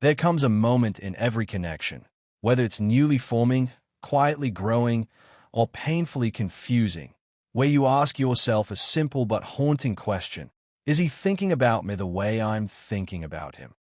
There comes a moment in every connection, whether it's newly forming, quietly growing, or painfully confusing, where you ask yourself a simple but haunting question: is he thinking about me the way I'm thinking about him?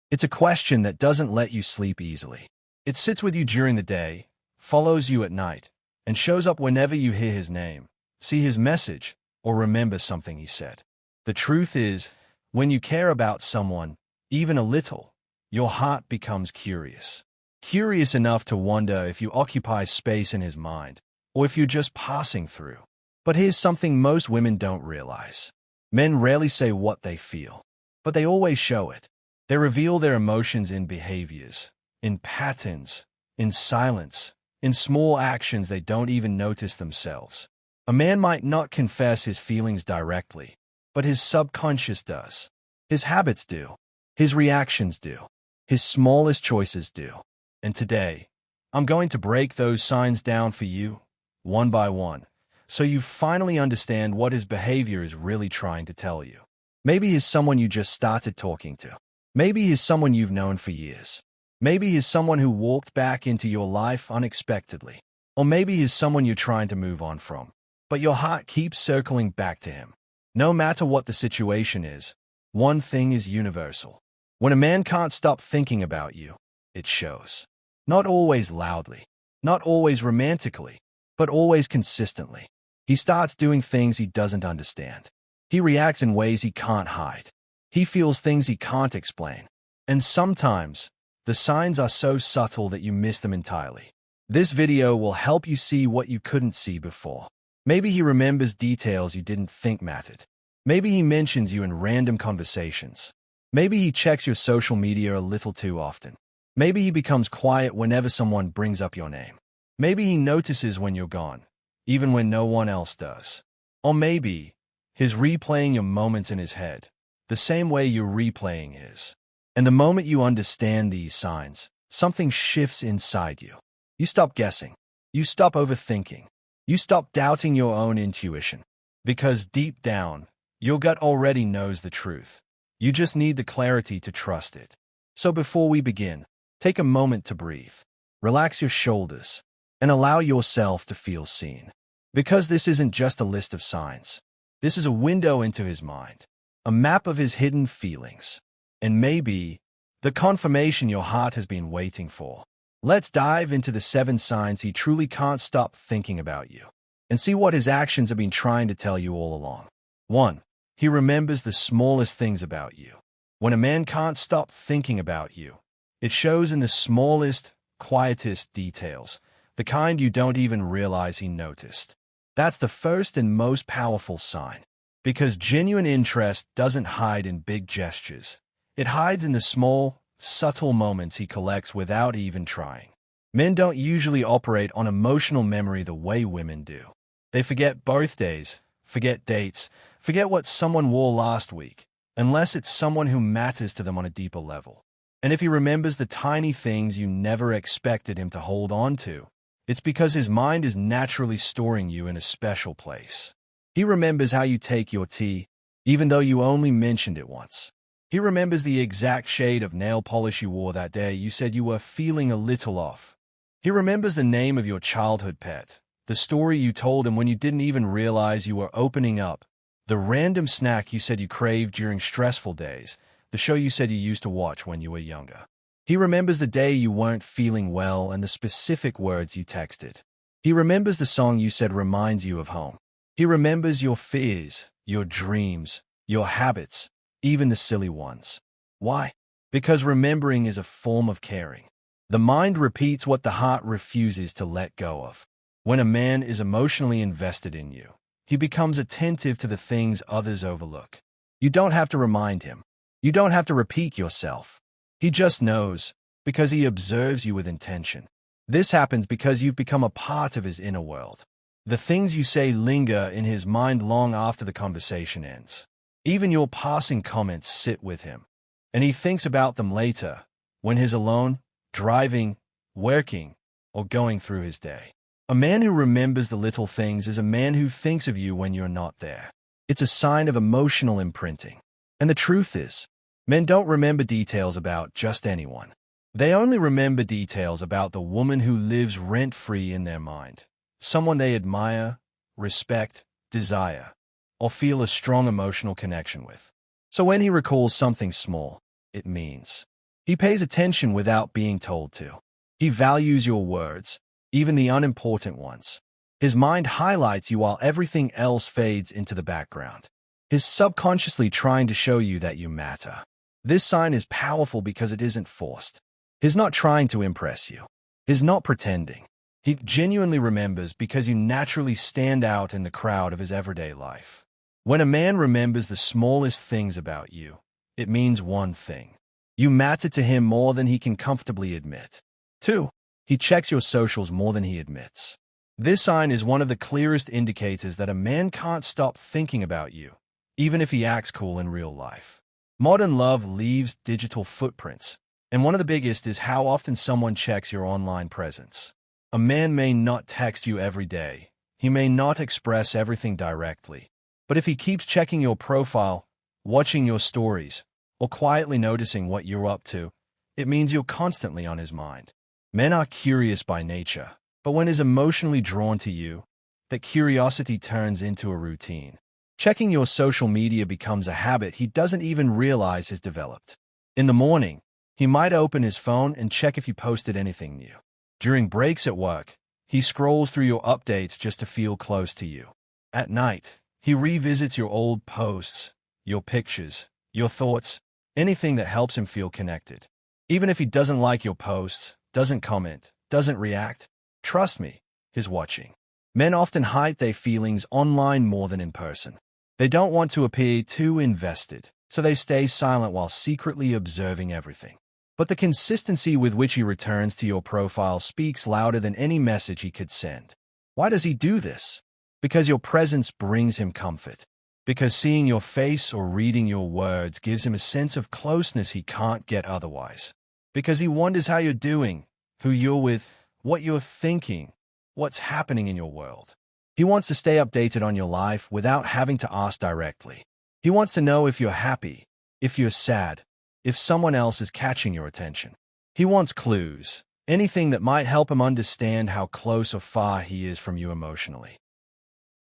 It's a question that doesn't let you sleep easily. It sits with you during the day, follows you at night, and shows up whenever you hear his name, see his message, or remember something he said. The truth is, when you care about someone, even a little, your heart becomes curious. Curious enough to wonder if you occupy space in his mind, or if you're just passing through. But here's something most women don't realize. Men rarely say what they feel, but they always show it. They reveal their emotions in behaviors, in patterns, in silence, in small actions they don't even notice themselves. A man might not confess his feelings directly, but his subconscious does. His habits do. His reactions do. His smallest choices do. And today, I'm going to break those signs down for you, one by one, so you finally understand what his behavior is really trying to tell you. Maybe he's someone you just started talking to. Maybe he's someone you've known for years. Maybe he's someone who walked back into your life unexpectedly. Or maybe he's someone you're trying to move on from, but your heart keeps circling back to him. No matter what the situation is, one thing is universal. When a man can't stop thinking about you, it shows. Not always loudly, not always romantically, but always consistently. He starts doing things he doesn't understand. He reacts in ways he can't hide. He feels things he can't explain. And sometimes, the signs are so subtle that you miss them entirely. This video will help you see what you couldn't see before. Maybe he remembers details you didn't think mattered. Maybe he mentions you in random conversations. Maybe he checks your social media a little too often. Maybe he becomes quiet whenever someone brings up your name. Maybe he notices when you're gone, even when no one else does. Or maybe he's replaying your moments in his head, the same way you're replaying his. And the moment you understand these signs, something shifts inside you. You stop guessing. You stop overthinking. You stop doubting your own intuition. Because deep down, your gut already knows the truth. You just need the clarity to trust it. So before we begin, take a moment to breathe. Relax your shoulders and allow yourself to feel seen. Because this isn't just a list of signs. This is a window into his mind, a map of his hidden feelings, and maybe the confirmation your heart has been waiting for. Let's dive into the 7 signs he truly can't stop thinking about you, and see what his actions have been trying to tell you all along. 1. He remembers the smallest things about you. When a man can't stop thinking about you, it shows in the smallest, quietest details, the kind you don't even realize he noticed. That's the first and most powerful sign, because genuine interest doesn't hide in big gestures. It hides in the small, subtle moments he collects without even trying. Men don't usually operate on emotional memory the way women do. They forget birthdays, forget dates, forget what someone wore last week, unless it's someone who matters to them on a deeper level. And if he remembers the tiny things you never expected him to hold on to, it's because his mind is naturally storing you in a special place. He remembers how you take your tea, even though you only mentioned it once. He remembers the exact shade of nail polish you wore that day you said you were feeling a little off. He remembers the name of your childhood pet, the story you told him when you didn't even realize you were opening up, the random snack you said you craved during stressful days, the show you said you used to watch when you were younger. He remembers the day you weren't feeling well and the specific words you texted. He remembers the song you said reminds you of home. He remembers your fears, your dreams, your habits, even the silly ones. Why? Because remembering is a form of caring. The mind repeats what the heart refuses to let go of. When a man is emotionally invested in you, he becomes attentive to the things others overlook. You don't have to remind him. You don't have to repeat yourself. He just knows, because he observes you with intention. This happens because you've become a part of his inner world. The things you say linger in his mind long after the conversation ends. Even your passing comments sit with him, and he thinks about them later, when he's alone, driving, working, or going through his day. A man who remembers the little things is a man who thinks of you when you're not there. It's a sign of emotional imprinting. And the truth is, Men don't remember details about just anyone. They only remember details about the woman who lives rent-free in their mind, someone they admire, respect, desire, or feel a strong emotional connection with. So when he recalls something small, it means he pays attention without being told to. He values your words, even the unimportant ones. His mind highlights you while everything else fades into the background. He's subconsciously trying to show you that you matter. This sign is powerful because it isn't forced. He's not trying to impress you. He's not pretending. He genuinely remembers because you naturally stand out in the crowd of his everyday life. When a man remembers the smallest things about you, it means one thing. You matter to him more than he can comfortably admit. 2. He checks your socials more than he admits. This sign is one of the clearest indicators that a man can't stop thinking about you, even if he acts cool in real life. Modern love leaves digital footprints, and one of the biggest is how often someone checks your online presence. A man may not text you every day. He may not express everything directly. But if he keeps checking your profile, watching your stories, or quietly noticing what you're up to, it means you're constantly on his mind. Men are curious by nature, but when he's emotionally drawn to you, that curiosity turns into a routine. Checking your social media becomes a habit he doesn't even realize has developed. In the morning, he might open his phone and check if you posted anything new. During breaks at work, he scrolls through your updates just to feel close to you. At night, he revisits your old posts, your pictures, your thoughts, anything that helps him feel connected. Even if he doesn't like your posts, doesn't comment, doesn't react, trust me, he's watching. Men often hide their feelings online more than in person. They don't want to appear too invested, so they stay silent while secretly observing everything. But the consistency with which he returns to your profile speaks louder than any message he could send. Why does he do this? Because your presence brings him comfort. Because seeing your face or reading your words gives him a sense of closeness he can't get otherwise. Because he wonders how you're doing, who you're with, what you're thinking, what's happening in your world. He wants to stay updated on your life without having to ask directly. He wants to know if you're happy, if you're sad, if someone else is catching your attention. He wants clues, anything that might help him understand how close or far he is from you emotionally.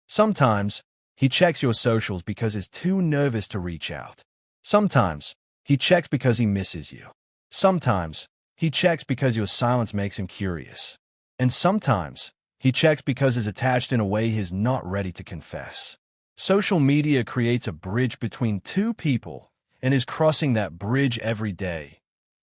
Sometimes, he checks your socials because he's too nervous to reach out. Sometimes, he checks because he misses you. Sometimes, he checks because your silence makes him curious. And sometimes, he checks because he's attached in a way he's not ready to confess. Social media creates a bridge between two people and is crossing that bridge every day,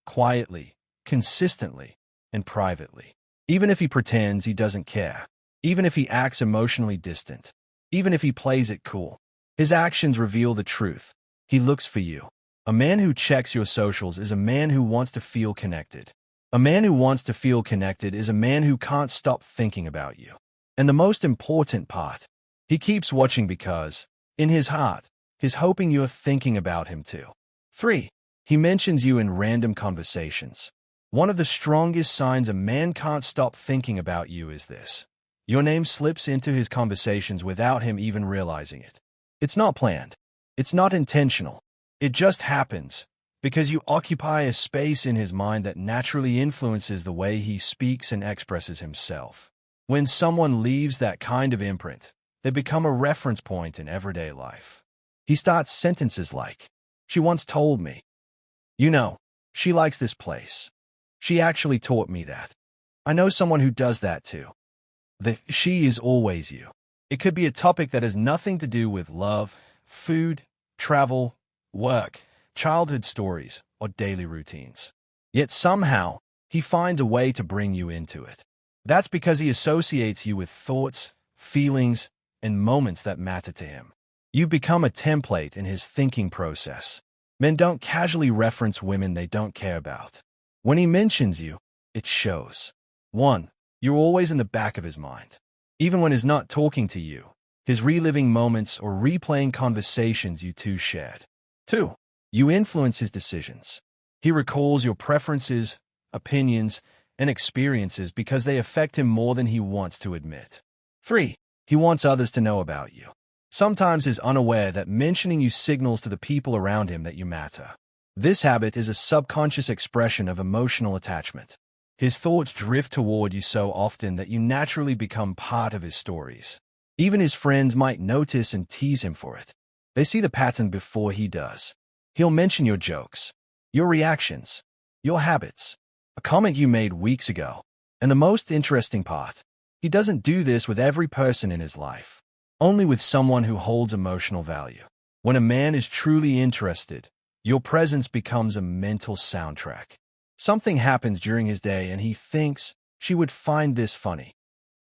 quietly, consistently, and privately. Even if he pretends he doesn't care, even if he acts emotionally distant, even if he plays it cool, his actions reveal the truth. He looks for you. A man who checks your socials is a man who wants to feel connected. A man who wants to feel connected is a man who can't stop thinking about you. And the most important part, he keeps watching because, in his heart, he's hoping you're thinking about him too. 3. He mentions you in random conversations. One of the strongest signs a man can't stop thinking about you is this. Your name slips into his conversations without him even realizing it. It's not planned. It's not intentional. It just happens because you occupy a space in his mind that naturally influences the way he speaks and expresses himself. When someone leaves that kind of imprint, they become a reference point in everyday life. He starts sentences like, "She once told me. You know, she likes this place. She actually taught me that. I know someone who does that too." The she is always you. It could be a topic that has nothing to do with love, food, travel, work, childhood stories, or daily routines. Yet somehow, he finds a way to bring you into it. That's because he associates you with thoughts, feelings, and moments that matter to him. You've become a template in his thinking process. Men don't casually reference women they don't care about. When he mentions you, it shows. 1. You're always in the back of his mind. Even when he's not talking to you, he's reliving moments or replaying conversations you two shared. 2. You influence his decisions. He recalls your preferences, opinions, and experiences because they affect him more than he wants to admit. 3. He wants others to know about you. Sometimes he's unaware that mentioning you signals to the people around him that you matter. This habit is a subconscious expression of emotional attachment. His thoughts drift toward you so often that you naturally become part of his stories. Even his friends might notice and tease him for it. They see the pattern before he does. He'll mention your jokes, your reactions, your habits, a comment you made weeks ago. And the most interesting part, he doesn't do this with every person in his life, only with someone who holds emotional value. When a man is truly interested, your presence becomes a mental soundtrack. Something happens during his day and he thinks she would find this funny.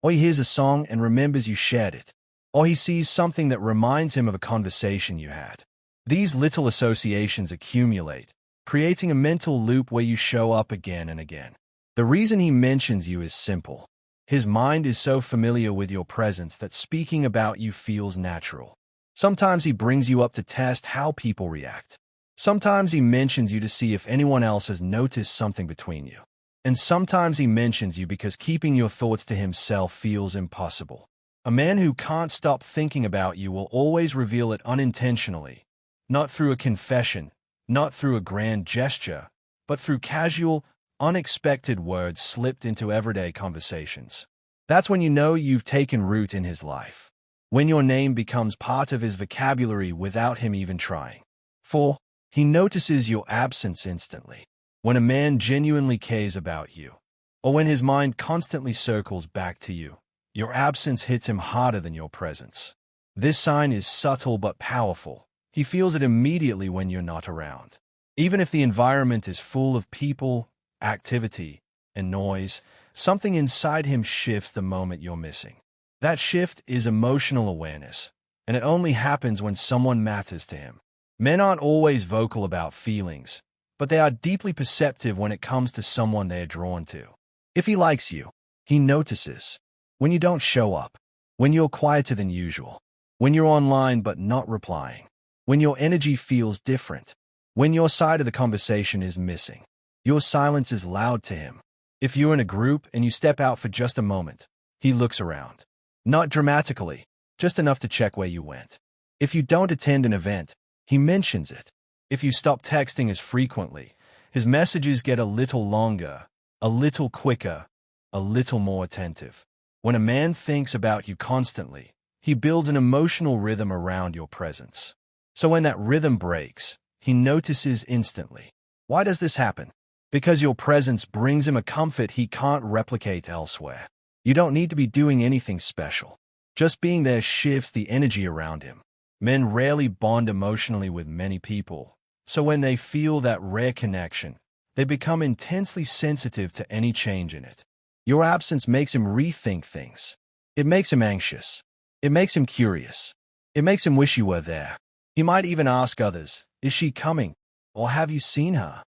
Or he hears a song and remembers you shared it. Or he sees something that reminds him of a conversation you had. These little associations accumulate, creating a mental loop where you show up again and again. The reason he mentions you is simple. His mind is so familiar with your presence that speaking about you feels natural. Sometimes he brings you up to test how people react. Sometimes he mentions you to see if anyone else has noticed something between you. And sometimes he mentions you because keeping your thoughts to himself feels impossible. A man who can't stop thinking about you will always reveal it unintentionally, not through a confession, not through a grand gesture, but through casual, unexpected words slipped into everyday conversations. That's when you know you've taken root in his life. When your name becomes part of his vocabulary without him even trying. 4. He notices your absence instantly. When a man genuinely cares about you, or when his mind constantly circles back to you, your absence hits him harder than your presence. This sign is subtle but powerful. He feels it immediately when you're not around. Even if the environment is full of people, activity, and noise, something inside him shifts the moment you're missing. That shift is emotional awareness, and it only happens when someone matters to him. Men aren't always vocal about feelings, but they are deeply perceptive when it comes to someone they are drawn to. If he likes you, he notices. When you don't show up, when you're quieter than usual, when you're online but not replying, when your energy feels different, when your side of the conversation is missing, your silence is loud to him. If you're in a group and you step out for just a moment, he looks around. Not dramatically, just enough to check where you went. If you don't attend an event, he mentions it. If you stop texting as frequently, his messages get a little longer, a little quicker, a little more attentive. When a man thinks about you constantly, he builds an emotional rhythm around your presence. So when that rhythm breaks, he notices instantly. Why does this happen? Because your presence brings him a comfort he can't replicate elsewhere. You don't need to be doing anything special. Just being there shifts the energy around him. Men rarely bond emotionally with many people, so when they feel that rare connection, they become intensely sensitive to any change in it. Your absence makes him rethink things. It makes him anxious. It makes him curious. It makes him wish you were there. He might even ask others, "Is she coming?" or "Have you seen her?"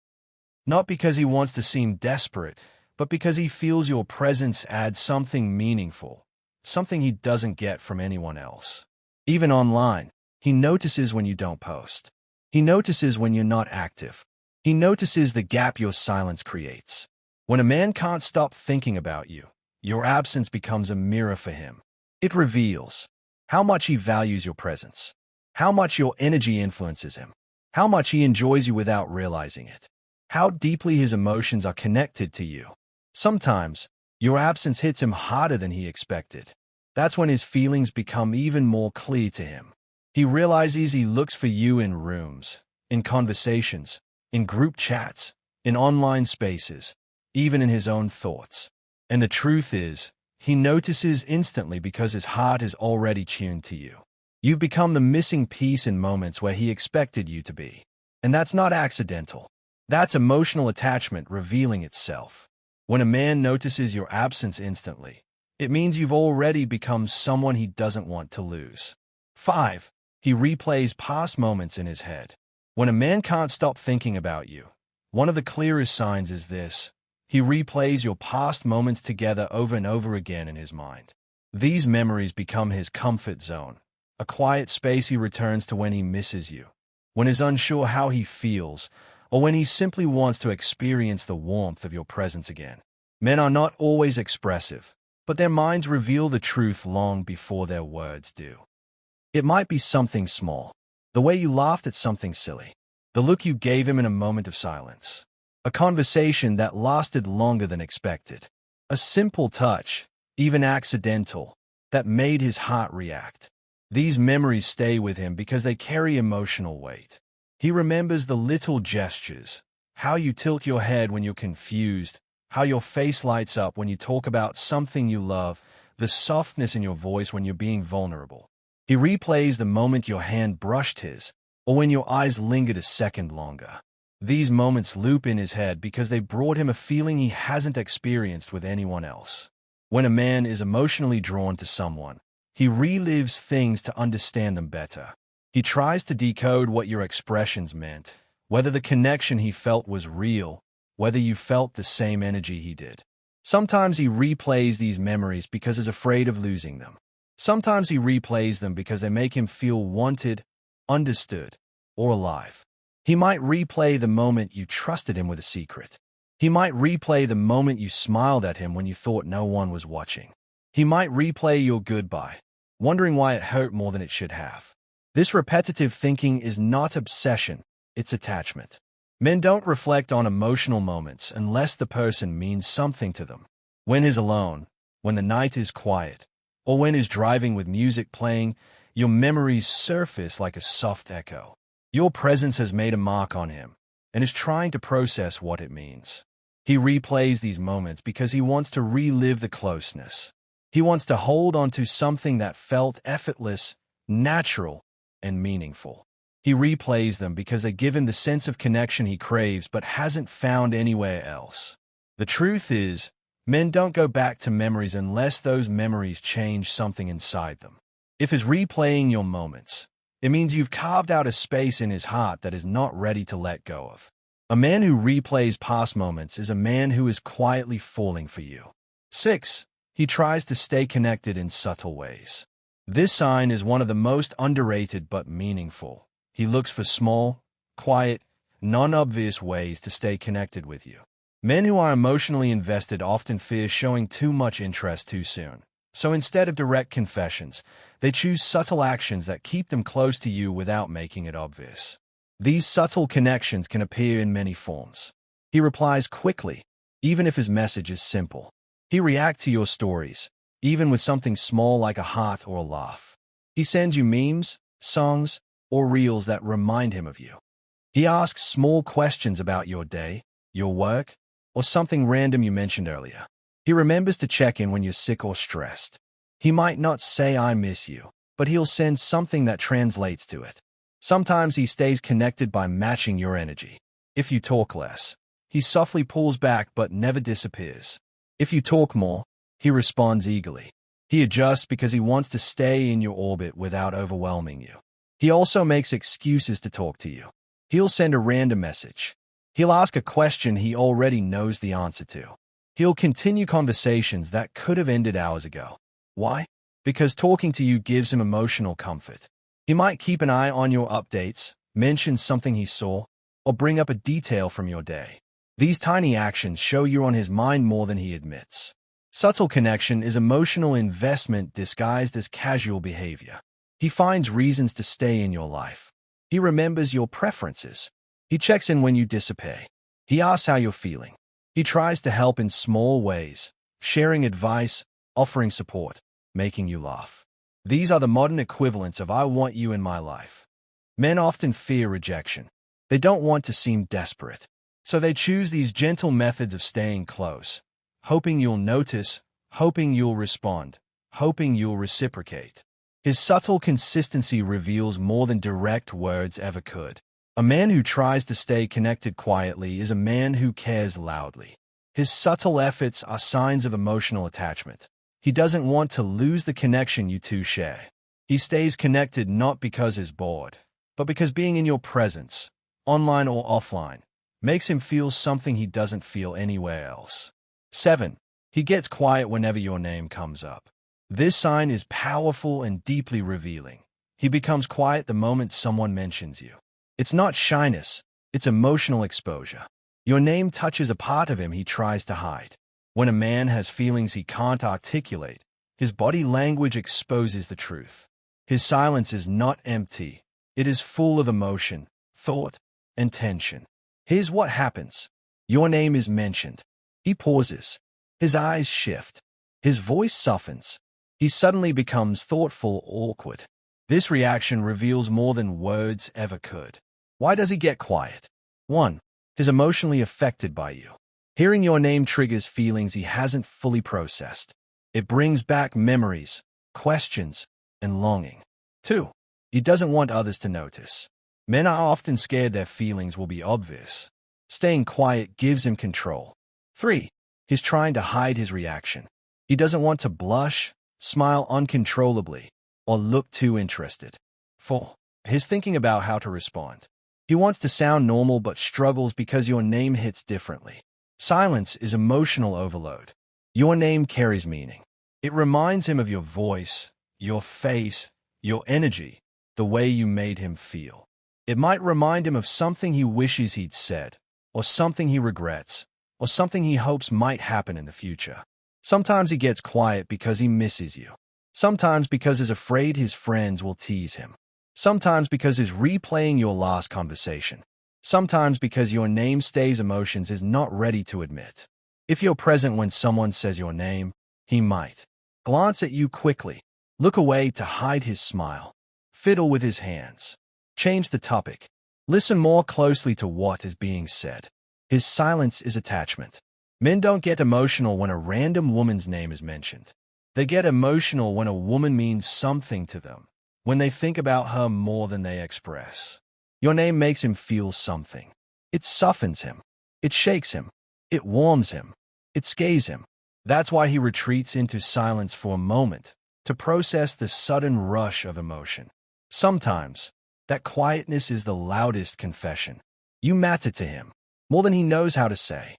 Not because he wants to seem desperate, but because he feels your presence adds something meaningful, something he doesn't get from anyone else. Even online, he notices when you don't post. He notices when you're not active. He notices the gap your silence creates. When a man can't stop thinking about you, your absence becomes a mirror for him. It reveals how much he values your presence, how much your energy influences him, how much he enjoys you without realizing it, how deeply his emotions are connected to you. Sometimes, your absence hits him harder than he expected. That's when his feelings become even more clear to him. He realizes he looks for you in rooms, in conversations, in group chats, in online spaces, even in his own thoughts. And the truth is, he notices instantly because his heart is already tuned to you. You've become the missing piece in moments where he expected you to be. And that's not accidental. That's emotional attachment revealing itself. When a man notices your absence instantly, it means you've already become someone he doesn't want to lose. 5. He replays past moments in his head. When a man can't stop thinking about you, one of the clearest signs is this. He replays your past moments together over and over again in his mind. These memories become his comfort zone, a quiet space he returns to when he misses you, when he's unsure how he feels, or when he simply wants to experience the warmth of your presence again. Men are not always expressive, but their minds reveal the truth long before their words do. It might be something small, the way you laughed at something silly, the look you gave him in a moment of silence, a conversation that lasted longer than expected, a simple touch, even accidental, that made his heart react. These memories stay with him because they carry emotional weight. He remembers the little gestures, how you tilt your head when you're confused, how your face lights up when you talk about something you love, the softness in your voice when you're being vulnerable. He replays the moment your hand brushed his, or when your eyes lingered a second longer. These moments loop in his head because they brought him a feeling he hasn't experienced with anyone else. When a man is emotionally drawn to someone, he relives things to understand them better. He tries to decode what your expressions meant, whether the connection he felt was real, whether you felt the same energy he did. Sometimes he replays these memories because he's afraid of losing them. Sometimes he replays them because they make him feel wanted, understood, or alive. He might replay the moment you trusted him with a secret. He might replay the moment you smiled at him when you thought no one was watching. He might replay your goodbye, wondering why it hurt more than it should have. This repetitive thinking is not obsession, it's attachment. Men don't reflect on emotional moments unless the person means something to them. When he's alone, when the night is quiet, or when he's driving with music playing, your memories surface like a soft echo. Your presence has made a mark on him, and is trying to process what it means. He replays these moments because he wants to relive the closeness. He wants to hold on to something that felt effortless, natural, and meaningful. He replays them because they give him the sense of connection he craves but hasn't found anywhere else. The truth is, men don't go back to memories unless those memories change something inside them. If he's replaying your moments, it means you've carved out a space in his heart that is not ready to let go of. A man who replays past moments is a man who is quietly falling for you. 6. He tries to stay connected in subtle ways. This sign is one of the most underrated but meaningful. He looks for small, quiet, non-obvious ways to stay connected with you. Men who are emotionally invested often fear showing too much interest too soon. So instead of direct confessions, they choose subtle actions that keep them close to you without making it obvious. These subtle connections can appear in many forms. He replies quickly, even if his message is simple. He reacts to your stories, even with something small like a heart or a laugh. He sends you memes, songs, or reels that remind him of you. He asks small questions about your day, your work, or something random you mentioned earlier. He remembers to check in when you're sick or stressed. He might not say "I miss you," but he'll send something that translates to it. Sometimes he stays connected by matching your energy. If you talk less, he softly pulls back but never disappears. If you talk more, he responds eagerly. He adjusts because he wants to stay in your orbit without overwhelming you. He also makes excuses to talk to you. He'll send a random message. He'll ask a question he already knows the answer to. He'll continue conversations that could have ended hours ago. Why? Because talking to you gives him emotional comfort. He might keep an eye on your updates, mention something he saw, or bring up a detail from your day. These tiny actions show you're on his mind more than he admits. Subtle connection is emotional investment disguised as casual behavior. He finds reasons to stay in your life. He remembers your preferences. He checks in when you disappear. He asks how you're feeling. He tries to help in small ways, sharing advice, offering support, making you laugh. These are the modern equivalents of "I want you in my life." Men often fear rejection. They don't want to seem desperate. So they choose these gentle methods of staying close, hoping you'll notice, hoping you'll respond, hoping you'll reciprocate. His subtle consistency reveals more than direct words ever could. A man who tries to stay connected quietly is a man who cares loudly. His subtle efforts are signs of emotional attachment. He doesn't want to lose the connection you two share. He stays connected not because he's bored, but because being in your presence, online or offline, makes him feel something he doesn't feel anywhere else. 7. He gets quiet whenever your name comes up. This sign is powerful and deeply revealing. He becomes quiet the moment someone mentions you. It's not shyness, it's emotional exposure. Your name touches a part of him he tries to hide. When a man has feelings he can't articulate, his body language exposes the truth. His silence is not empty. It is full of emotion, thought, and tension. Here's what happens. Your name is mentioned. He pauses. His eyes shift. His voice softens. He suddenly becomes thoughtful, awkward. This reaction reveals more than words ever could. Why does he get quiet? 1. He's emotionally affected by you. Hearing your name triggers feelings he hasn't fully processed. It brings back memories, questions, and longing. 2. He doesn't want others to notice. Men are often scared their feelings will be obvious. Staying quiet gives him control. 3. He's trying to hide his reaction. He doesn't want to blush, smile uncontrollably, or look too interested. 4. He's thinking about how to respond. He wants to sound normal but struggles because your name hits differently. Silence is emotional overload. Your name carries meaning. It reminds him of your voice, your face, your energy, the way you made him feel. It might remind him of something he wishes he'd said, or something he regrets, or something he hopes might happen in the future. Sometimes he gets quiet because he misses you. Sometimes because he's afraid his friends will tease him. Sometimes because he's replaying your last conversation. Sometimes because your name stays emotions is not ready to admit. If you're present when someone says your name, he might glance at you quickly, look away to hide his smile, fiddle with his hands, change the topic, listen more closely to what is being said. His silence is attachment. Men don't get emotional when a random woman's name is mentioned. They get emotional when a woman means something to them, when they think about her more than they express. Your name makes him feel something. It softens him. It shakes him. It warms him. It scares him. That's why he retreats into silence for a moment, to process the sudden rush of emotion. Sometimes, that quietness is the loudest confession. You matter to him, more than he knows how to say.